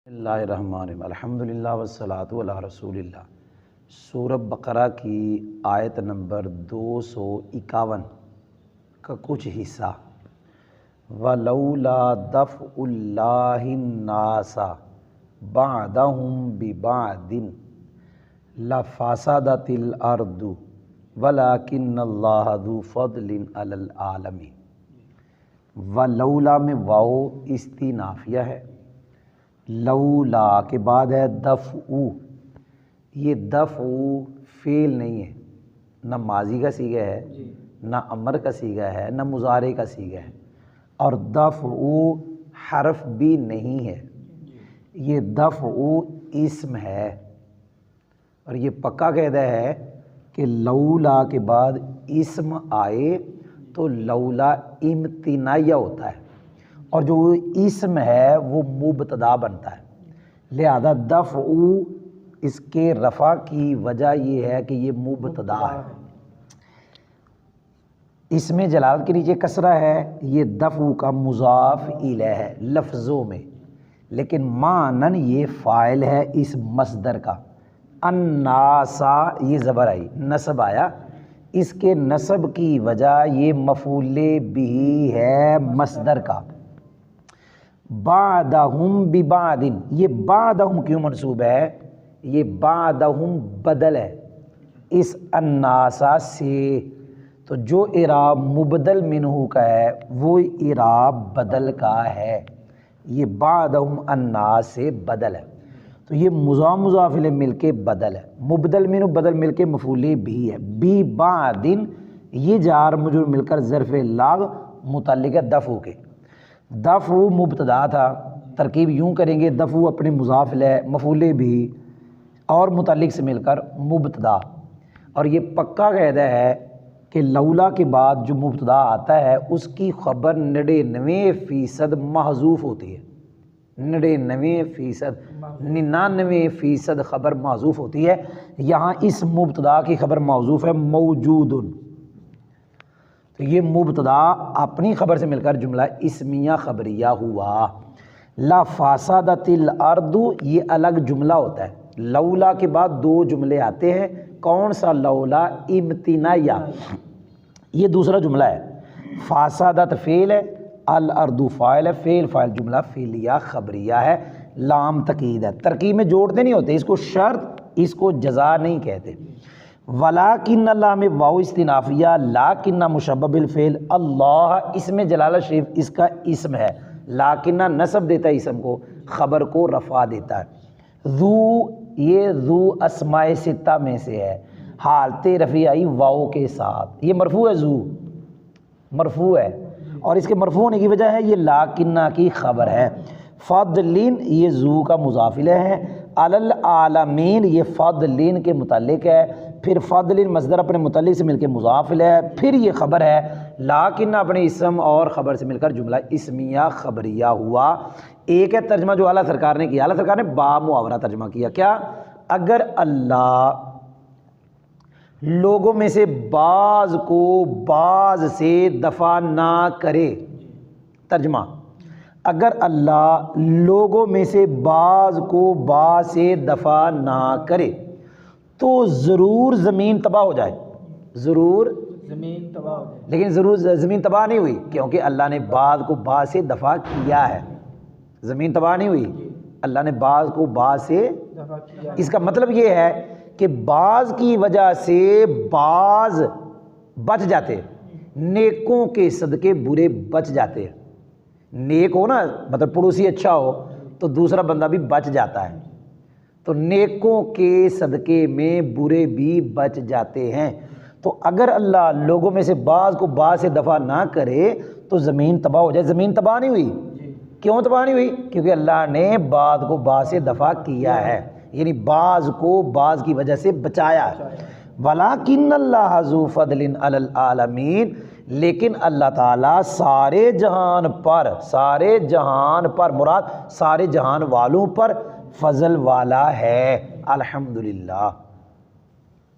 اللہ الرحمن الرحیم الحمدللہ والصلاۃ علی رسول اللہ۔ سورہ بقرہ کی آیت نمبر 251 کا کچھ حصہ۔ وَلَوْلَا دَفْعُ اللَّهِ النَّاسَ بَعْضَهُم بِبَعْضٍ لَفَسَدَتِ الْأَرْضُ وَلَٰكِنَّ اللَّهَ ذُو فَضْلٍ عَلَى الْعَالَمِينَ۔ وَلَوْلَا میں واو استئنافیہ ہے، لولا کے بعد ہے دفع۔ یہ دفع فعل نہیں ہے، نہ ماضی کا صیغہ ہے، نہ امر کا صیغہ ہے، نہ مضارع کا صیغہ ہے، اور دفع حرف بھی نہیں ہے۔ یہ دفع اسم ہے، اور یہ پکا قاعدہ ہے کہ لولا کے بعد اسم آئے تو لولا امتناعیہ ہوتا ہے، اور جو اسم ہے وہ مبتدا بنتا ہے۔ لہذا دفع اس کے رفع کی وجہ یہ ہے کہ یہ مبتدا ہے، اس میں جلال کے نیچے کسرہ ہے، یہ دفع کا مضاف الیہ ہے لفظوں میں، لیکن معنن یہ فاعل ہے اس مصدر کا۔ الناسا یہ زبر آئی، نصب آیا، اس کے نصب کی وجہ یہ مفعول بہ ہے مصدر کا۔ بعدہم ببعد، یہ بعدہم کیوں منصوب ہے؟ یہ بعدہم بدل ہے اس الناسا سے، تو جو اعراب مبدل منہ کا ہے وہ اعراب بدل کا ہے، یہ بعدہم الناس سے بدل ہے، تو یہ مضاف الیہ مل کے بدل ہے، مبدل منہ بدل مل کے مفعول بھی ہے۔ ببعد یہ جار مجرور مل کر ظرف لاغ متعلق ہے دفع کے۔ دفع مبتدا تھا، ترکیب یوں کریں گے، دفع اپنے مضاف الیہ مفعول بھی اور متعلق سے مل کر مبتدا، اور یہ پکا قاعدہ ہے کہ لولا کے بعد جو مبتدا آتا ہے اس کی خبر 99% محذوف ہوتی ہے، 99% خبر محذوف ہوتی ہے۔ یہاں اس مبتدا کی خبر محذوف ہے موجود، تو یہ مبتدا اپنی خبر سے مل کر جملہ اسمیہ خبریہ ہوا۔ لَفَسَدَتِ الْأَرْضُ یہ الگ جملہ ہوتا ہے، لولا کے بعد دو جملے آتے ہیں، کون سا؟ لولا امتناعیہ، یہ دوسرا جملہ ہے۔ فاسدت فعل ہے، الارض فاعل ہے، فعل فاعل جملہ فعلیہ خبریہ ہے، لام تقید ہے، ترکیب میں جوڑتے نہیں ہوتے، اس کو شرط اس کو جزا نہیں کہتے۔ ولیکن اللہ میں واو استنافیہ، لاکن مشبہ بالفعل، اللہ اس میں جلالہ شریف اس کا اسم ہے، لاکن نصب دیتا ہے اسم کو، خبر کو رفع دیتا ہے۔ ذو یہ ذو اسماء ستہ میں سے ہے، حالت رفیع آئی واو کے ساتھ، یہ مرفوع ہے، ذو مرفوع ہے، اور اس کے مرفوع ہونے کی وجہ ہے یہ لاکنہ کی خبر ہے۔ فضلین یہ ذو کا مضاف الیہ ہے، علی العالمین یہ فضلین کے متعلق ہے، پھر فضلین مصدر اپنے متعلق سے مل کے مضاف الیہ ہے، پھر یہ خبر ہے، لاکن اپنے اسم اور خبر سے مل کر جملہ اسمیہ خبریہ ہوا۔ ایک ہے ترجمہ جو اعلیٰ سرکار نے کیا، اعلیٰ سرکار نے با محاورہ ترجمہ کیا، کیا؟ اگر اللہ لوگوں میں سے بعض کو بعض سے دفع نہ کرے، ترجمہ اگر اللہ لوگوں میں سے بعض کو بعض سے دفع نہ کرے تو ضرور زمین تباہ ہو جائے، ضرور زمین تباہ ہو جائے، لیکن ضرور زمین تباہ نہیں ہوئی، کیونکہ اللہ نے بعض کو بعض سے دفع کیا ہے، زمین تباہ نہیں ہوئی، اللہ نے بعض کو بعض سے دفع کیا۔ اس کا مطلب یہ ہے کہ بعض کی وجہ سے بعض بچ جاتے ہیں، نیکوں کے صدقے برے بچ جاتے ہیں، نیک ہو نا، مطلب پڑوسی اچھا ہو تو دوسرا بندہ بھی بچ جاتا ہے، تو نیکوں کے صدقے میں برے بھی بچ جاتے ہیں۔ تو اگر اللہ لوگوں میں سے بعض کو بعض سے دفع نہ کرے تو زمین تباہ ہو جائے، زمین تباہ نہیں ہوئی، کیوں تباہ نہیں ہوئی؟ کیونکہ اللہ نے بعض کو بعض سے دفع کیا ہے، یعنی بعض کو بعض کی وجہ سے بچایا ہے۔ وَلَٰكِنَّ اللَّهَ ذُو فَضْلٍ عَلَى الْعَالَمِينَ لیکن اللہ تعالیٰ سارے جہان پر مراد سارے جہان والوں پر فضل والا ہے۔ الحمدللہ۔